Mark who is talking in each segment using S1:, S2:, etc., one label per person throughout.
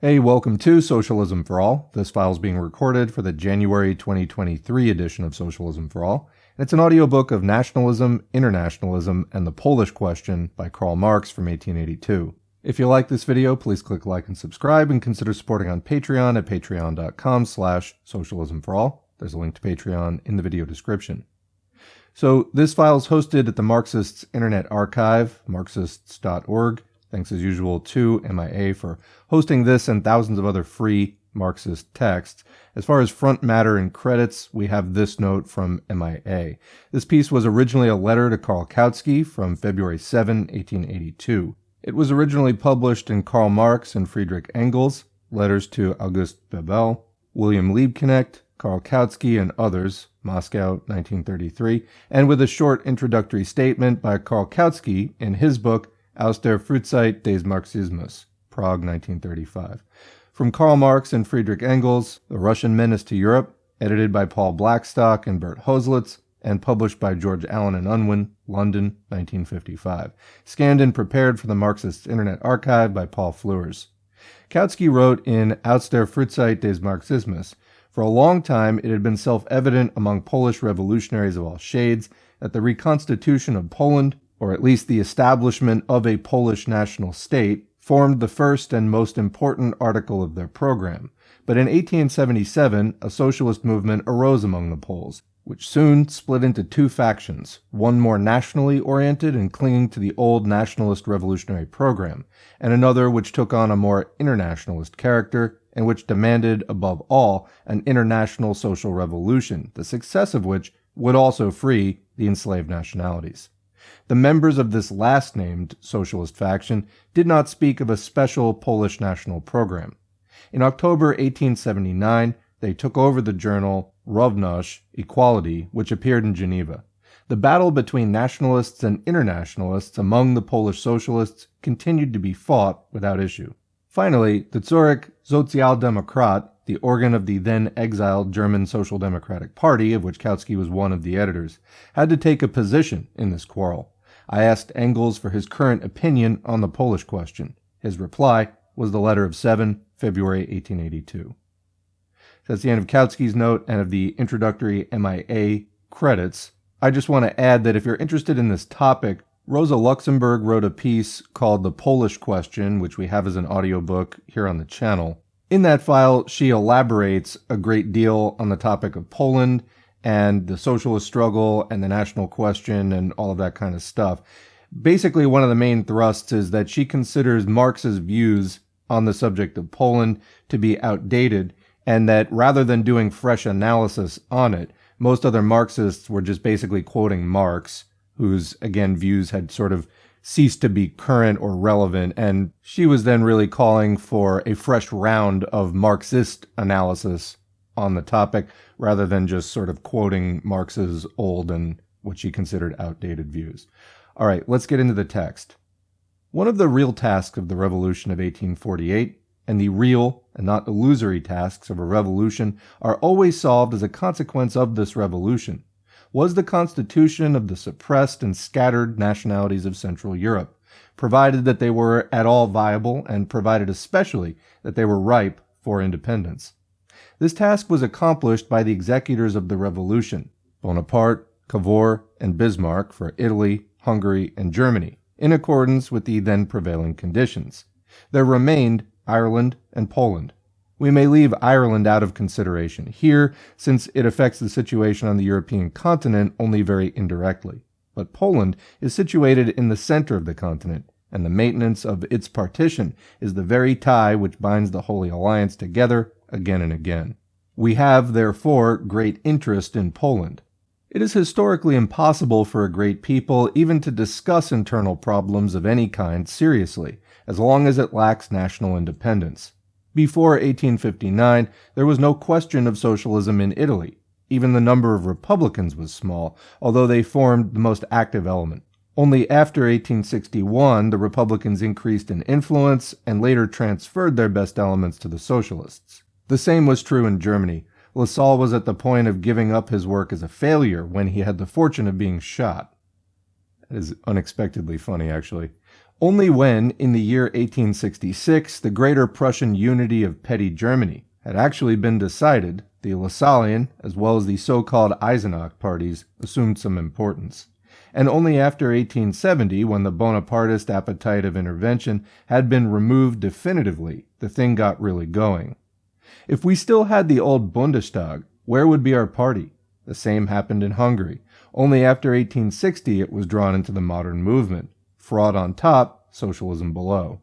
S1: Hey, welcome to Socialism for All. This file is being recorded for the January 2023 edition of Socialism for All. And it's an audiobook of Nationalism, Internationalism, and the Polish Question by Karl Marx from 1882. If you like this video, please click like and subscribe, and consider supporting on Patreon at patreon.com/socialismforall. There's a link to Patreon in the video description. So this file is hosted at the Marxists' Internet Archive, marxists.org. Thanks as usual to MIA for hosting this and thousands of other free Marxist texts. As far as front matter and credits, we have this note from MIA. This piece was originally a letter to Karl Kautsky from February 7, 1882. It was originally published in Karl Marx and Friedrich Engels, letters to August Bebel, William Liebknecht, Karl Kautsky, and others, Moscow, 1933, and with a short introductory statement by Karl Kautsky in his book Aus der Frühzeit des Marxismus, Prague, 1935. From Karl Marx and Friedrich Engels, The Russian Menace to Europe, edited by Paul Blackstock and Bert Hoslitz, and published by George Allen and Unwin, London, 1955. Scanned and prepared for the Marxists' Internet Archive by Paul Fleurs. Kautsky wrote in Aus der Frühzeit des Marxismus, for a long time it had been self-evident among Polish revolutionaries of all shades that the reconstitution of Poland, or at least the establishment of a Polish national state, formed the first and most important article of their program. But in 1877, a socialist movement arose among the Poles, which soon split into two factions, one more nationally oriented and clinging to the old nationalist revolutionary program, and another which took on a more internationalist character and which demanded, above all, an international social revolution, the success of which would also free the enslaved nationalities. The members of this last-named socialist faction did not speak of a special Polish national program. In October 1879, they took over the journal Równość, Equality, which appeared in Geneva. The battle between nationalists and internationalists among the Polish socialists continued to be fought without issue. Finally, the Zurich Sozialdemokrat, the organ of the then exiled German Social Democratic Party, of which Kautsky was one of the editors, had to take a position in this quarrel. I asked Engels for his current opinion on the Polish question. His reply was the letter of 7 February 1882. That's the end of Kautsky's note and of the introductory MIA credits. I just want to add that if you're interested in this topic, Rosa Luxemburg wrote a piece called The Polish Question, which we have as an audiobook here on the channel. In that file, she elaborates a great deal on the topic of Poland and the socialist struggle and the national question and all of that kind of stuff. Basically, one of the main thrusts is that she considers Marx's views on the subject of Poland to be outdated, and that rather than doing fresh analysis on it, most other Marxists were just basically quoting Marx, whose, again, views had sort of ceased to be current or relevant, and she was then really calling for a fresh round of Marxist analysis on the topic, rather than just sort of quoting Marx's old and what she considered outdated views. All right, let's get into the text. One of the real tasks of the Revolution of 1848, and the real and not illusory tasks of a revolution, are always solved as a consequence of this revolution, was the constitution of the suppressed and scattered nationalities of Central Europe, provided that they were at all viable, and provided especially that they were ripe for independence. This task was accomplished by the executors of the revolution, Bonaparte, Cavour, and Bismarck for Italy, Hungary, and Germany, in accordance with the then prevailing conditions. There remained Ireland and Poland. We may leave Ireland out of consideration here, since it affects the situation on the European continent only very indirectly. But Poland is situated in the center of the continent, and the maintenance of its partition is the very tie which binds the Holy Alliance together again and again. We have, therefore, great interest in Poland. It is historically impossible for a great people even to discuss internal problems of any kind seriously, as long as it lacks national independence. Before 1859, there was no question of socialism in Italy. Even the number of Republicans was small, although they formed the most active element. Only after 1861, the Republicans increased in influence and later transferred their best elements to the Socialists. The same was true in Germany. Lassalle was at the point of giving up his work as a failure when he had the fortune of being shot. That is unexpectedly funny, actually. Only when, in the year 1866, the Greater Prussian unity of petty Germany had actually been decided, the Lassallean, as well as the so-called Eisenach parties, assumed some importance. And only after 1870, when the Bonapartist appetite of intervention had been removed definitively, the thing got really going. If we still had the old Bundestag, where would be our party? The same happened in Hungary. Only after 1860 it was drawn into the modern movement. Fraud on top, socialism below.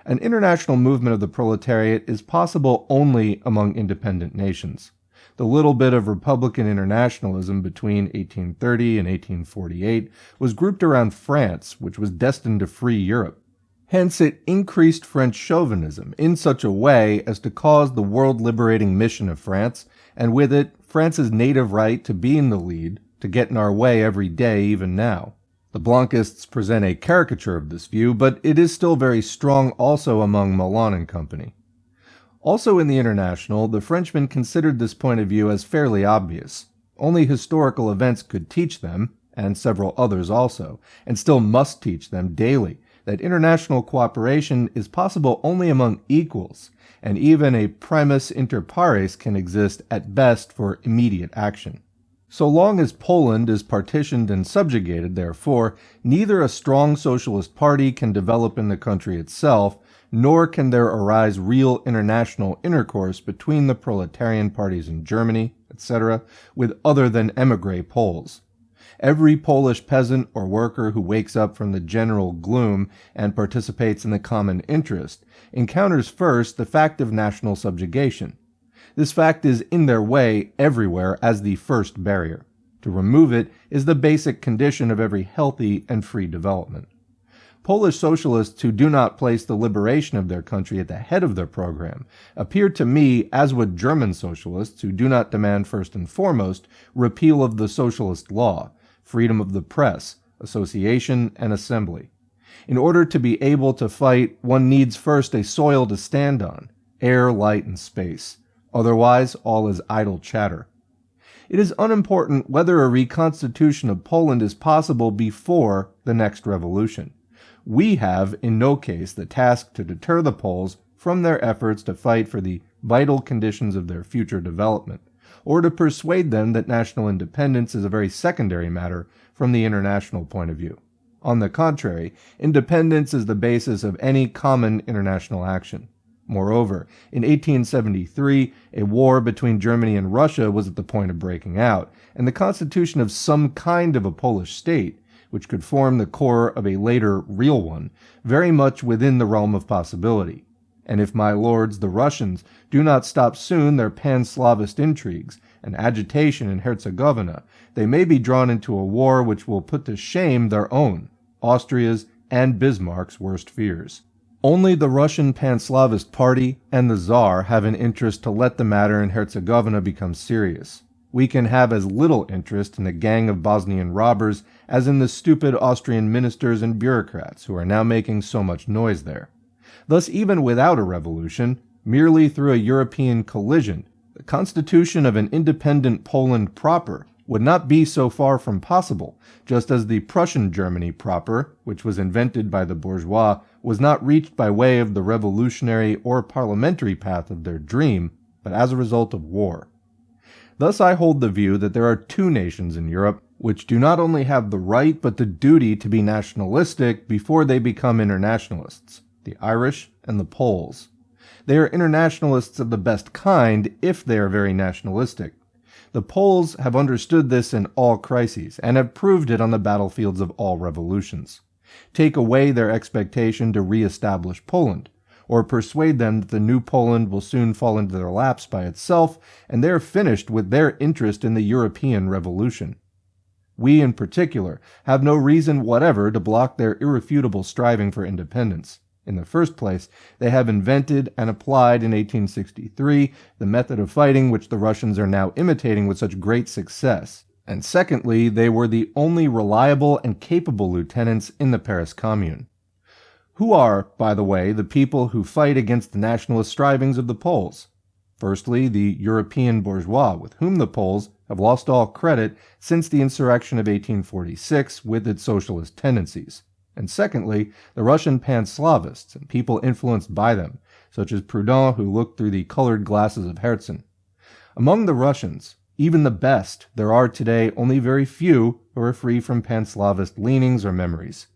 S1: An international movement of the proletariat is possible only among independent nations. The little bit of Republican internationalism between 1830 and 1848 was grouped around France, which was destined to free Europe. Hence, it increased French chauvinism in such a way as to cause the world-liberating mission of France, and with it, France's native right to be in the lead, to get in our way every day even now. The Blanquists present a caricature of this view, but it is still very strong also among Milan and company. Also in the International, the Frenchmen considered this point of view as fairly obvious. Only historical events could teach them, and several others also, and still must teach them daily, that international cooperation is possible only among equals, and even a primus inter pares can exist at best for immediate action. So long as Poland is partitioned and subjugated, therefore, neither a strong socialist party can develop in the country itself, nor can there arise real international intercourse between the proletarian parties in Germany, etc., with other than émigré Poles. Every Polish peasant or worker who wakes up from the general gloom and participates in the common interest encounters first the fact of national subjugation. This fact is in their way everywhere as the first barrier. To remove it is the basic condition of every healthy and free development. Polish socialists who do not place the liberation of their country at the head of their program appear to me, as would German socialists who do not demand first and foremost repeal of the socialist law, freedom of the press, association, and assembly. In order to be able to fight, one needs first a soil to stand on, air, light, and space. Otherwise, all is idle chatter. It is unimportant whether a reconstitution of Poland is possible before the next revolution. We have, in no case, the task to deter the Poles from their efforts to fight for the vital conditions of their future development, or to persuade them that national independence is a very secondary matter from the international point of view. On the contrary, independence is the basis of any common international action. Moreover, in 1873, a war between Germany and Russia was at the point of breaking out, and the constitution of some kind of a Polish state, which could form the core of a later real one, very much within the realm of possibility. And if my lords the Russians do not stop soon their pan-Slavist intrigues and agitation in Herzegovina, they may be drawn into a war which will put to shame their own, Austria's, and Bismarck's worst fears. Only the Russian pan-Slavist party and the Tsar have an interest to let the matter in Herzegovina become serious. We can have as little interest in the gang of Bosnian robbers as in the stupid Austrian ministers and bureaucrats who are now making so much noise there. Thus, even without a revolution, merely through a European collision, the constitution of an independent Poland proper would not be so far from possible, just as the Prussian Germany proper, which was invented by the bourgeois, was not reached by way of the revolutionary or parliamentary path of their dream, but as a result of war. Thus I hold the view that there are two nations in Europe which do not only have the right but the duty to be nationalistic before they become internationalists, the Irish and the Poles. They are internationalists of the best kind if they are very nationalistic. The Poles have understood this in all crises, and have proved it on the battlefields of all revolutions. Take away their expectation to re-establish Poland, or persuade them that the new Poland will soon fall into their laps by itself, and they are finished with their interest in the European Revolution. We, in particular, have no reason whatever to block their irrefutable striving for independence. In the first place, they have invented and applied in 1863 the method of fighting which the Russians are now imitating with such great success. And secondly, they were the only reliable and capable lieutenants in the Paris Commune. Who are, by the way, the people who fight against the nationalist strivings of the Poles? Firstly, the European bourgeois, with whom the Poles have lost all credit since the insurrection of 1846 with its socialist tendencies. and secondly, the Russian pan-Slavists and people influenced by them, such as Proudhon, who looked through the colored glasses of Herzen. Among the Russians, even the best, there are today only very few who are free from pan-Slavist leanings or memories.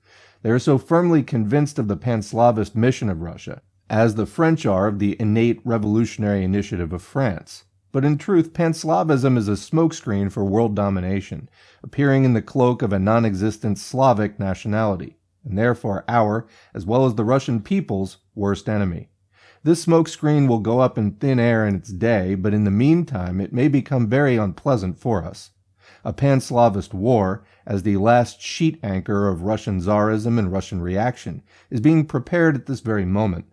S1: They are so firmly convinced of the pan-Slavist mission of Russia, as the French are of the innate revolutionary initiative of France. But in truth, pan-Slavism is a smokescreen for world domination, appearing in the cloak of a non-existent Slavic nationality, and therefore our, as well as the Russian people's, worst enemy. This smokescreen will go up in thin air in its day, but in the meantime it may become very unpleasant for us. A pan-Slavist war, as the last sheet anchor of Russian Tsarism and Russian reaction, is being prepared at this very moment.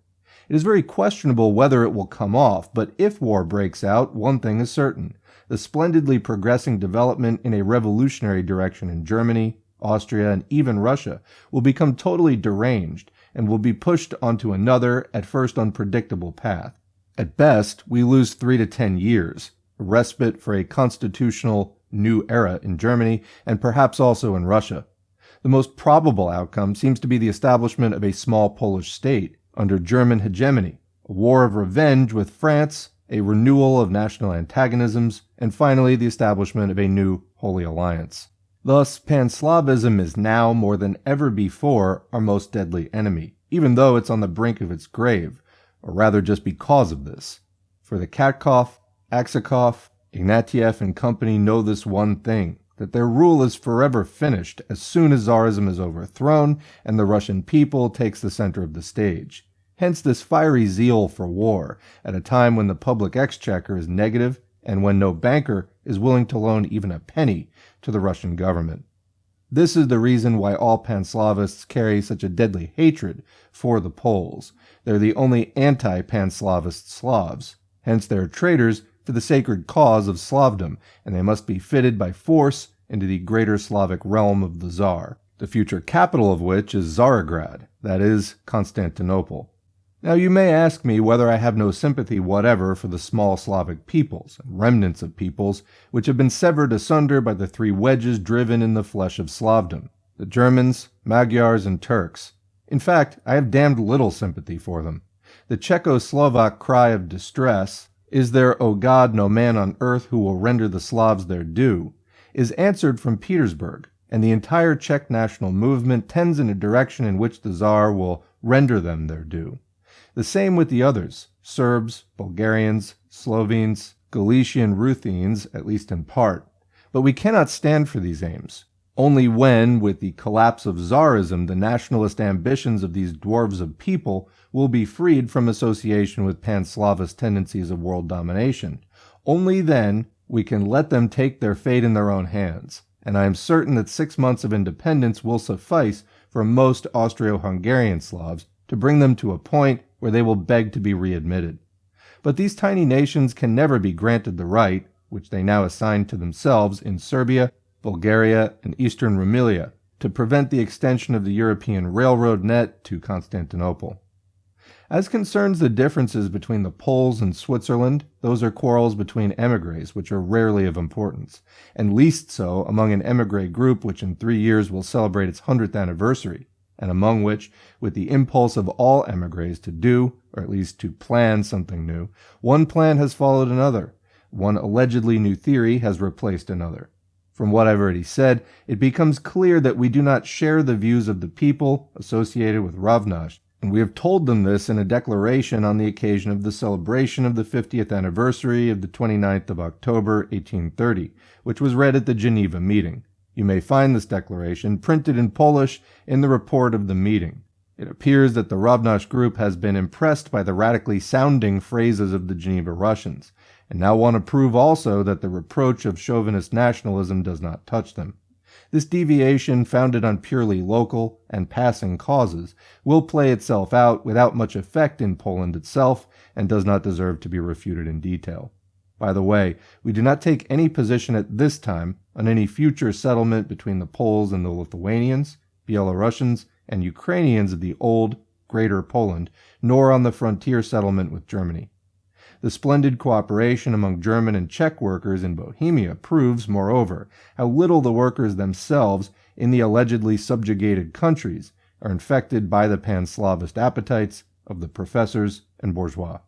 S1: It is very questionable whether it will come off, but if war breaks out, one thing is certain. The splendidly progressing development in a revolutionary direction in Germany, Austria, and even Russia will become totally deranged and will be pushed onto another, at first unpredictable path. At best, we lose 3 to 10 years, a respite for a constitutional new era in Germany and perhaps also in Russia. The most probable outcome seems to be the establishment of a small Polish state under German hegemony, a war of revenge with France, a renewal of national antagonisms, and finally the establishment of a new Holy Alliance. Thus, pan-Slavism is now, more than ever before, our most deadly enemy, even though it's on the brink of its grave, or rather just because of this. For the Katkov, Aksakov, Ignatieff and company know this one thing, that their rule is forever finished as soon as Tsarism is overthrown and the Russian people takes the center of the stage. Hence this fiery zeal for war, at a time when the public exchequer is negative and when no banker is willing to loan even a penny to the Russian government. This is the reason why all pan-Slavists carry such a deadly hatred for the Poles. They're the only anti-pan-Slavist Slavs. Hence they are traitors for the sacred cause of Slavdom, and they must be fitted by force into the greater Slavic realm of the Tsar, the future capital of which is Tsarograd, that is, Constantinople. Now you may ask me whether I have no sympathy whatever for the small Slavic peoples, and remnants of peoples, which have been severed asunder by the 3 wedges driven in the flesh of Slavdom, the Germans, Magyars, and Turks. In fact, I have damned little sympathy for them. The Czechoslovak cry of distress, "Is there, O God, no man on earth who will render the Slavs their due?" is answered from Petersburg, and the entire Czech national movement tends in a direction in which the Tsar will render them their due. The same with the others, Serbs, Bulgarians, Slovenes, Galician Ruthenes, at least in part. But we cannot stand for these aims. Only when, with the collapse of Tsarism, the nationalist ambitions of these dwarves of people will be freed from association with pan-Slavist tendencies of world domination, only then we can let them take their fate in their own hands, and I am certain that 6 months of independence will suffice for most Austro-Hungarian Slavs to bring them to a point where they will beg to be readmitted. But these tiny nations can never be granted the right, which they now assign to themselves in Serbia, Bulgaria, and Eastern Rumelia, to prevent the extension of the European railroad net to Constantinople. As concerns the differences between the Poles and Switzerland, those are quarrels between émigrés, which are rarely of importance, and least so among an émigré group which in 3 years will celebrate its 100th anniversary, and among which, with the impulse of all émigrés to do, or at least to plan something new, one plan has followed another, one allegedly new theory has replaced another. From what I've already said, it becomes clear that we do not share the views of the people associated with Ravnaj, and we have told them this in a declaration on the occasion of the celebration of the 50th anniversary of the 29th of October, 1830, which was read at the Geneva meeting. You may find this declaration printed in Polish in the report of the meeting. It appears that the Ravnaj group has been impressed by the radically sounding phrases of the Geneva Russians, and now want to prove also that the reproach of chauvinist nationalism does not touch them. This deviation, founded on purely local and passing causes, will play itself out without much effect in Poland itself, and does not deserve to be refuted in detail. By the way, we do not take any position at this time on any future settlement between the Poles and the Lithuanians, Belarusians, and Ukrainians of the old, Greater Poland, nor on the frontier settlement with Germany. The splendid cooperation among German and Czech workers in Bohemia proves, moreover, how little the workers themselves in the allegedly subjugated countries are infected by the pan-Slavist appetites of the professors and bourgeois.